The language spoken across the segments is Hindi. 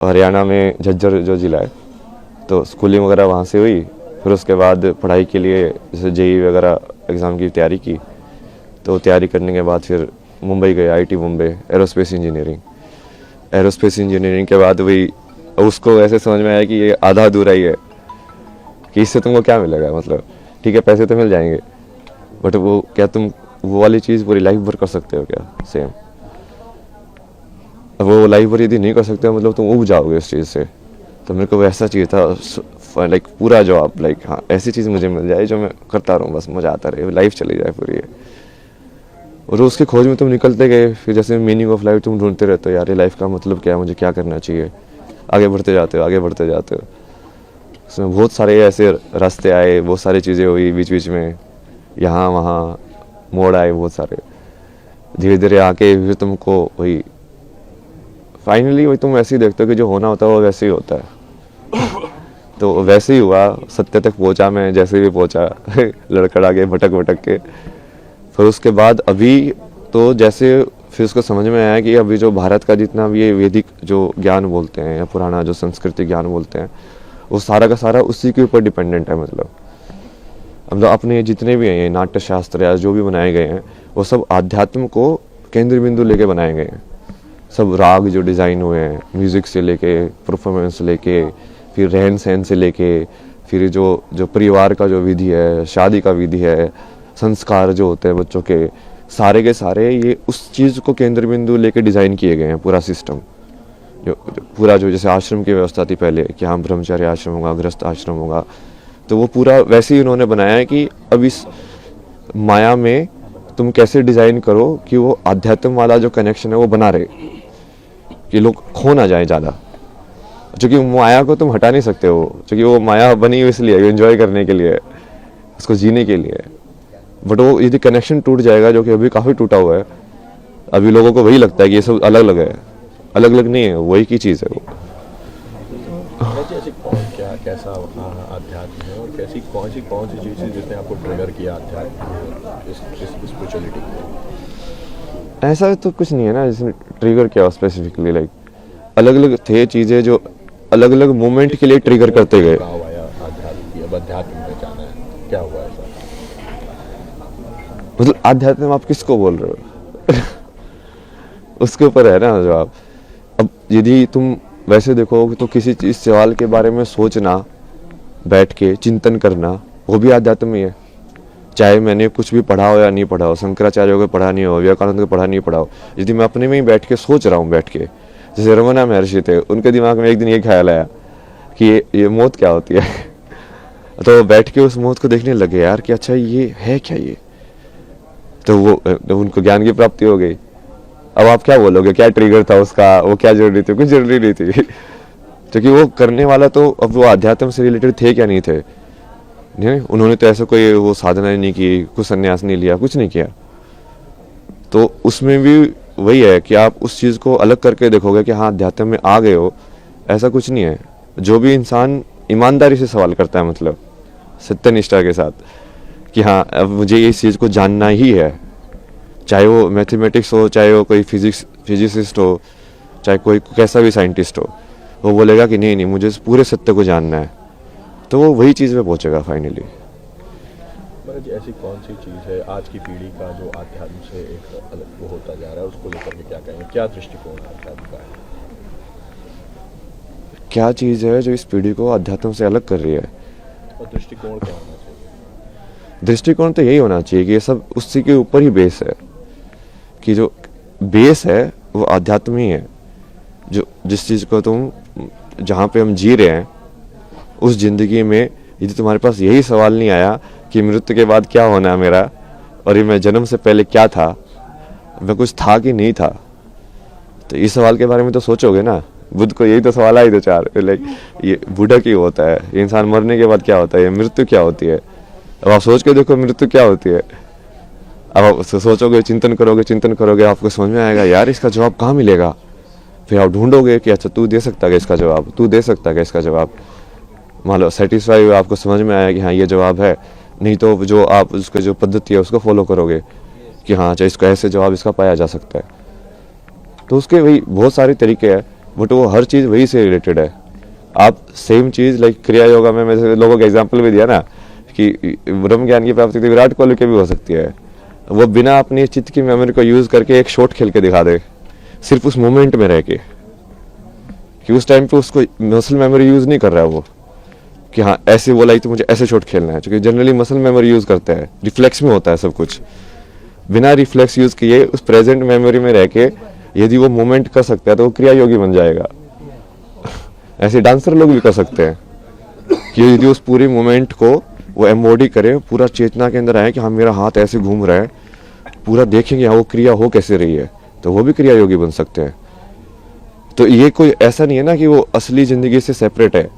हरियाणा में झज्जर जो ज़िला है, तो स्कूलिंग वगैरह वहाँ से हुई। फिर उसके बाद पढ़ाई के लिए जैसे जेई वगैरह एग्ज़ाम की तैयारी की, तो तैयारी करने के बाद फिर मुंबई गए, आईटी मुंबई, एरोस्पेस इंजीनियरिंग के बाद वही उसको ऐसे समझ में आया कि ये आधा अधूरा ही है, कि इससे तुमको क्या मिलेगा, मतलब ठीक है पैसे तो मिल जाएंगे, बट वो क्या तुम वो वाली चीज़ पूरी लाइफ भर कर सकते हो क्या सेम? अब वो लाइफ भर यदि नहीं कर सकते हो मतलब तुम उब जाओगे उस चीज़ से। तो मेरे को वैसा चाहिए था, लाइक पूरा जॉब, लाइक हाँ ऐसी चीज़ मुझे मिल जाए जो मैं करता रहूँ, बस मज़ा आता रहे, लाइफ चली जाए पूरी है। और उसकी खोज में तुम निकलते गए, फिर जैसे मीनिंग ऑफ लाइफ तुम ढूंढते रहते हो, यार ये लाइफ का मतलब क्या है, मुझे क्या करना चाहिए, आगे बढ़ते जाते हो, आगे बढ़ते जाते हो। उसमें बहुत सारे ऐसे रास्ते आए, बहुत सारी चीज़ें हुई बीच बीच में, यहाँ वहाँ मोड़ आए बहुत सारे, धीरे धीरे आके फिर तुमको वही फाइनली वही तुम ऐसे ही देखते हो कि जो होना होता है वो वैसे ही होता है। तो वैसे ही हुआ, सत्य तक पहुंचा मैं जैसे भी पहुंचा लड़खड़ा के भटक भटक के। फिर उसके बाद अभी तो जैसे फिर उसको समझ में आया कि अभी जो भारत का जितना भी ये वैदिक जो ज्ञान बोलते हैं या पुराना जो संस्कृति ज्ञान बोलते हैं, वो सारा का सारा उसी के ऊपर डिपेंडेंट है। मतलब अपने जितने भी हैं नाट्य शास्त्र या जो भी बनाए गए हैं, वो सब आध्यात्म को केंद्र बिंदु लेके बनाए गए हैं। सब राग जो डिज़ाइन हुए हैं, म्यूज़िक से लेके परफॉर्मेंस से लेके, फिर रहन सहन से लेके, फिर जो परिवार का जो विधि है, शादी का विधि है, संस्कार जो होते हैं बच्चों के के सारे ये उस चीज़ को केंद्र बिंदु लेके डिज़ाइन किए गए हैं। पूरा सिस्टम जो पूरा जो जैसे आश्रम की व्यवस्था थी पहले कि हाँ ब्रह्मचार्य आश्रम होगा, गृहस्थ आश्रम होगा, तो वो पूरा वैसे ही उन्होंने बनाया है कि अब इस माया में तुम कैसे डिज़ाइन करो कि वो आध्यात्म वाला जो कनेक्शन है वो बना रहे, कि लोग खो ना जाए ज़्यादा। क्योंकि माया को तुम हटा नहीं सकते हो, क्योंकि वो माया बनी हुई इसलिए एंजॉय करने के लिए, उसको जीने के लिए। बट वो यदि कनेक्शन टूट जाएगा, जो कि अभी काफ़ी टूटा हुआ है, अभी लोगों को वही लगता है कि ये सब अलग अलग है, अलग अलग नहीं है, वही की चीज़ है वो। ऐसी क्या कैसा आध्यात्म है और कौन सी चीज़ है जिसने आपको ट्रिगर किया आध्यात्म इस स्पिरिचुअलिटी को? ऐसा तो कुछ नहीं है ना जिसने ट्रिगर किया स्पेसिफिकली, लाइक अलग अलग थे चीज़ें जो अलग अलग मोमेंट के लिए ट्रिगर करते गए। अध्यात्म में जाना है, क्या हुआ ऐसा? मतलब आध्यात्म आप किसको बोल रहे हो? उसके ऊपर है ना जवाब। अब यदि तुम वैसे देखो तो किसी चीज सवाल के बारे में सोचना, बैठ के चिंतन करना, वो भी आध्यात्म ही है। चाहे मैंने कुछ भी पढ़ा हो या नहीं पढ़ा हो, शंकराचार्य को पढ़ा नहीं हो, विवेकानंद को पढ़ा नहीं पढ़ा हो, यदि मैं अपने में ही बैठ के सोच रहा हूँ, बैठ के जैसे रमना महर्षि थे, उनके दिमाग में एक दिन ये ख्याल आया कि ये मौत क्या होती है। तो बैठ के उस मौत को देखने लगे यार कि अच्छा ये है क्या ये, तो वो उनको ज्ञान की प्राप्ति हो गई। अब आप क्या बोलोगे, क्या ट्रिगर था उसका, वो क्या जरूरी थी? कुछ जरूरी नहीं थी। क्योंकि वो करने वाला तो अब वो अध्यात्म से रिलेटेड थे क्या नहीं थे, नहीं, उन्होंने तो ऐसा कोई वो साधना नहीं की, कुछ संन्यास नहीं लिया, कुछ नहीं किया। तो उसमें भी वही है कि आप उस चीज़ को अलग करके देखोगे कि हाँ अध्यात्म में आ गए हो, ऐसा कुछ नहीं है। जो भी इंसान ईमानदारी से सवाल करता है, मतलब सत्यनिष्ठा के साथ कि हाँ अब मुझे इस चीज़ को जानना ही है, चाहे वो मैथमेटिक्स हो, चाहे वो कोई फिजिसिस्ट हो, चाहे कोई कैसा भी साइंटिस्ट हो, वो बोलेगा कि नहीं मुझे इस पूरे सत्य को जानना है, तो वो वही चीज़ में पहुंचेगा फाइनली। महाराज ऐसी कौन सी चीज़ है आज की पीढ़ी का जो आध्यात्म से एक अलग वो होता जा रहा है, उसको लेकर के क्या कहेंगे, क्या दृष्टिकोण आध्यात्म का है? क्या चीज़ है जो इस पीढ़ी को अध्यात्म से अलग कर रही है? और दृष्टिकोण क्या होना चाहिए? दृष्टिकोण तो यही होना चाहिए कि ये सब उसी के ऊपर ही बेस है, कि जो बेस है वो आध्यात्म ही है। जो जिस चीज़ को तुम जहाँ पे हम जी रहे हैं उस जिंदगी में यदि तुम्हारे पास यही सवाल नहीं आया कि मृत्यु के बाद क्या होना है मेरा, और ये मैं जन्म से पहले क्या था, मैं कुछ था कि नहीं था, तो इस सवाल के बारे में तो सोचोगे ना। बुद्ध को यही तो सवाल आए दो चार, लाइक ये बूढ़ा क्यों होता है, ये इंसान मरने के बाद क्या होता है, ये मृत्यु क्या होती है। अब आप सोच के देखो मृत्यु क्या होती है। अब आप सोचोगे, चिंतन करोगे, आपको समझ में आएगा यार इसका जवाब कहाँ मिलेगा। फिर आप ढूंढोगे कि अच्छा तू दे सकता है इसका जवाब, तू दे सकता है इसका जवाब। मान लो सेटिस्फाई हुआ, आपको समझ में आया कि हाँ ये जवाब है, नहीं तो जो आप उसका जो पद्धति है उसको फॉलो करोगे कि हाँ अच्छा इसको ऐसे जवाब इसका पाया जा सकता है। तो उसके वही बहुत सारे तरीके हैं, बट वो हर चीज़ वही से रिलेटेड है। आप सेम चीज़ लाइक क्रिया योगा में मैंने लोगों को एग्जांपल भी दिया ना कि ब्रह्म ज्ञान की प्राप्ति तो विराट कोहली की भी हो सकती है। वो बिना अपनी चित्त की मेमोरी को यूज़ करके एक शॉट खेल के दिखा दे, सिर्फ उस मोमेंट में रह के, कि उस टाइम पे उसको मसल मेमोरी यूज़ नहीं कर रहा है वो, कि हाँ ऐसे बोला तो मुझे ऐसे शॉट खेलना है, क्योंकि जनरली मसल मेमोरी यूज़ करते हैं, रिफ्लेक्स में होता है सब कुछ। बिना रिफ्लेक्स यूज़ किए उस प्रेजेंट मेमोरी में रह के यदि वो मूवमेंट कर सकता है तो वो क्रिया योगी बन जाएगा। ऐसे डांसर लोग भी कर सकते हैं कि यदि उस पूरी मूवमेंट को वो एम्बॉडी करे, पूरा चेतना के अंदर आए कि हाँ मेरा हाथ ऐसे घूम रहा है, पूरा देखेंगे हाँ वो क्रिया हो कैसे रही है, तो वो भी क्रिया योगी बन सकते हैं। तो ये कोई ऐसा नहीं है ना कि वो असली ज़िंदगी से सेपरेट है,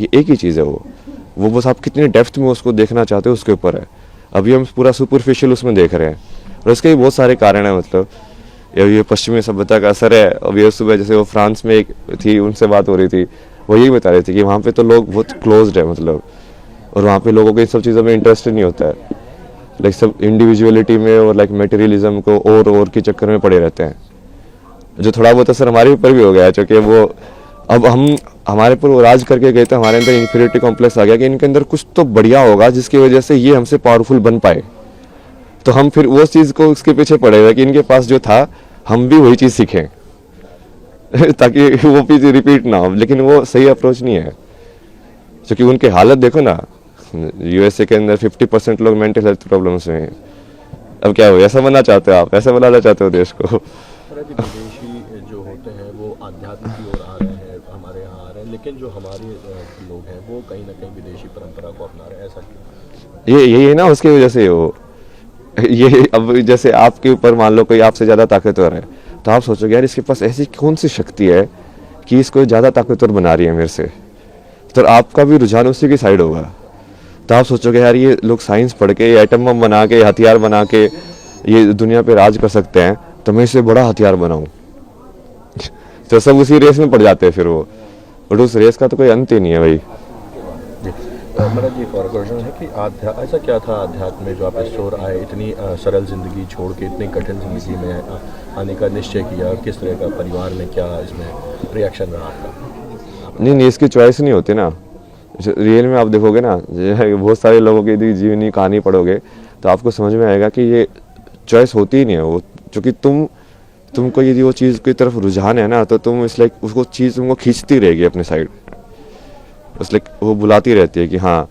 ये एक ही चीज़ है। वो बस आप कितने डेप्थ में उसको देखना चाहते हो उसके ऊपर है। अभी हम पूरा सुपरफिशियल उसमें देख रहे हैं, और इसके भी बहुत सारे कारण हैं। मतलब ये पश्चिमी सभ्यता का असर है। अब ये सुबह जैसे वो फ्रांस में एक थी, उनसे बात हो रही थी, वो यही बता रही थी कि वहाँ पे तो लोग बहुत क्लोज्ड है, मतलब, और वहाँ पे लोगों को इन सब चीज़ों में इंटरेस्ट नहीं होता है। लाइक सब इंडिविजुअलिटी में और लाइक मटेरियलिज्म को और के चक्कर में पड़े रहते हैं, जो थोड़ा बहुत असर हमारे ऊपर भी हो गया है। क्योंकि वो अब हमारे पर वो राज करके गए थे, हमारे अंदर इन्फीरियरिटी कॉम्प्लेक्स आ गया कि इनके अंदर कुछ तो बढ़िया होगा जिसकी वजह से ये हमसे पावरफुल बन पाए। तो हम फिर वो चीज़ को उसके पीछे पड़े हुए कि इनके पास जो था हम भी वही चीज़ सीखें ताकि वो चीज़ रिपीट ना हो। लेकिन वो सही अप्रोच नहीं है, क्योंकि उनकी हालत देखो ना, यूएसए के अंदर 50% लोग मेंटल हेल्थ प्रॉब्लम्स में हैं। अब क्या हो, ऐसा बनना चाहते हो आप, ऐसा बनाना चाहते हो देश को? विदेशी जो होते हैं वो आध्यात्म की ओर आ रहे हैं, हमारे यहाँ आ रहे हैं, लेकिन जो हमारे लोग हैं वो कहीं ना कहीं विदेशी परंपरा को अपना रहे हैं। ऐसा क्यों? ये है ना, उसकी वजह से वो ये अब जैसे आपके ऊपर मान लो कोई आपसे ज़्यादा ताकतवर है, तो आप सोचोगे यार इसके पास ऐसी कौन सी शक्ति है कि इसको ज़्यादा ताकतवर बना रही है मेरे से, तो आपका भी रुझान उसी की साइड होगा। तो आप सोचोगे यार ये लोग साइंस पढ़ के, एटम बम बना के, हथियार बना के ये दुनिया पे राज कर सकते हैं, तो मैं इससे बड़ा हथियार बनाऊं। तो सब उसी रेस में पड़ जाते हैं फिर वो, और उस रेस का तो कोई अंत ही नहीं है भाई। मेरा जी एक और क्वेश्चन है कि ऐसा क्या था अध्यात्म में जो आप इस ओर आए, इतनी सरल जिंदगी छोड़ के इतनी कठिन जिंदगी में आने का निश्चय किया? किस तरह का परिवार में क्या इसमें रिएक्शन रहा आपका? नहीं, इसकी चॉइस नहीं होती ना। रियल में आप देखोगे ना, बहुत सारे लोगों की यदि जीवनी कहानी पढ़ोगे तो आपको समझ में आएगा कि ये चॉइस होती ही नहीं है वो, क्योंकि तुमको यदि वो चीज़ की तरफ रुझान है ना, तो तुम इसलिए उसको चीज़ तुमको खींचती रहेगी अपने साइड, इसलिए वो बुलाती रहती है कि हाँ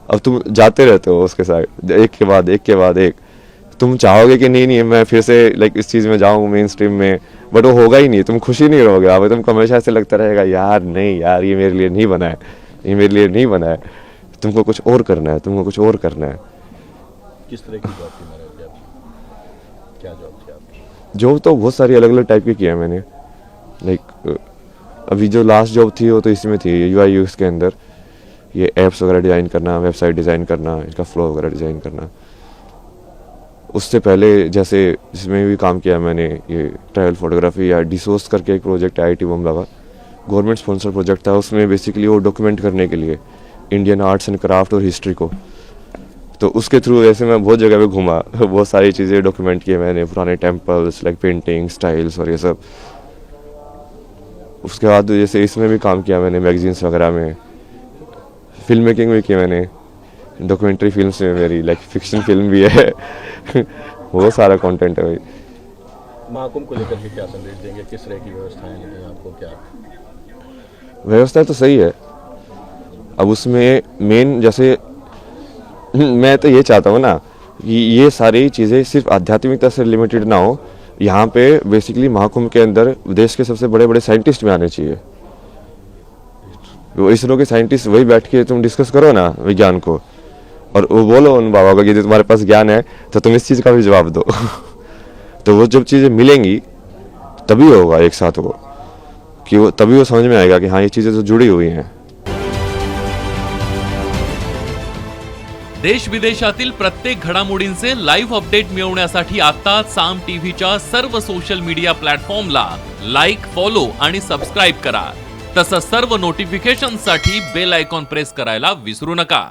अब तुम जाते रहते हो उसके साइड, एक के बाद एक। तुम चाहोगे कि नहीं मैं फिर से लाइक इस चीज़ में जाऊँ मेन स्ट्रीम में, बट वो होगा ही नहीं, तुम खुशी नहीं रहोगे। अब तुमको हमेशा ऐसे लगता रहेगा यार नहीं यार ये मेरे लिए नहीं बना है, ये मेरे लिए नहीं बना है, तुमको कुछ और करना है, तुमको कुछ और करना है। किस तरह की जॉब थी मैंने आपकी? क्या जॉब थी आपकी? जॉब तो बहुत सारी अलग अलग टाइप की किया है मैंने। लाइक अभी जो लास्ट जॉब थी वो तो इसमें थी UI UX के अंदर, ये ऐप्स वगैरह डिज़ाइन करना, वेबसाइट डिज़ाइन करना, इसका फ्लो वगैरह डिज़ाइन करना। उससे पहले जैसे इसमें भी काम किया मैंने, ये ट्रैवल फोटोग्राफी या डिसोर्स करके एक प्रोजेक्ट IIT बॉम्बे का गवर्नमेंट स्पॉन्सर प्रोजेक्ट था। उसमें बेसिकली वो डॉक्यूमेंट करने के लिए इंडियन आर्ट्स एंड क्राफ्ट और हिस्ट्री को, तो उसके थ्रू वैसे मैं बहुत जगह पे घूमा, बहुत सारी चीज़ें डॉक्यूमेंट किए मैंने, पुराने टेम्पल्स लाइक पेंटिंग स्टाइल्स और ये सब। उसके बाद जैसे इसमें भी काम किया मैंने, मैगजीन्स वगैरह में, फिल्म मेकिंग भी की मैंने, डॉक्यूमेंट्री फिल्म्स में मेरी लाइक फिक्शन फिल्म भी है बहुत सारा कंटेंट है भाई। महाकुंभ को लेकर के क्या संदेश देंगे? किस तरह की व्यवस्थाएं लगी आपको? क्या व्यवस्था तो सही है। अब उसमें मेन जैसे मैं तो ये चाहता हूँ ना कि ये सारी चीज़ें सिर्फ आध्यात्मिकता से लिमिटेड ना हो। यहाँ पे बेसिकली महाकुंभ के अंदर देश के सबसे बड़े बड़े साइंटिस्ट भी आने चाहिए। वो इसरो के साइंटिस्ट वही बैठ के तुम डिस्कस करो ना विज्ञान को, और वो बोलो उन बाबा को कि तुम्हारे पास ज्ञान है तो तुम इस चीज़ का भी जवाब दो तो वो जब चीज़ें मिलेंगी तभी होगा एक साथ वो, कि वो तभी वो समझ में आएगा कि हाँ ये चीज़ें तो जुड़ी हुई हैं। देश विदेशातील प्रत्येक घडामोडींचे लाईव्ह अपडेट मिळवण्यासाठी आता साम टीव्हीच्या सर्व सोशल मीडिया प्लॅटफॉर्मला लाईक, फॉलो आणि सबस्क्राईब करा। तसंच सर्व नोटिफिकेशनसाठी बेल आयकॉन प्रेस करायला विसरू नका।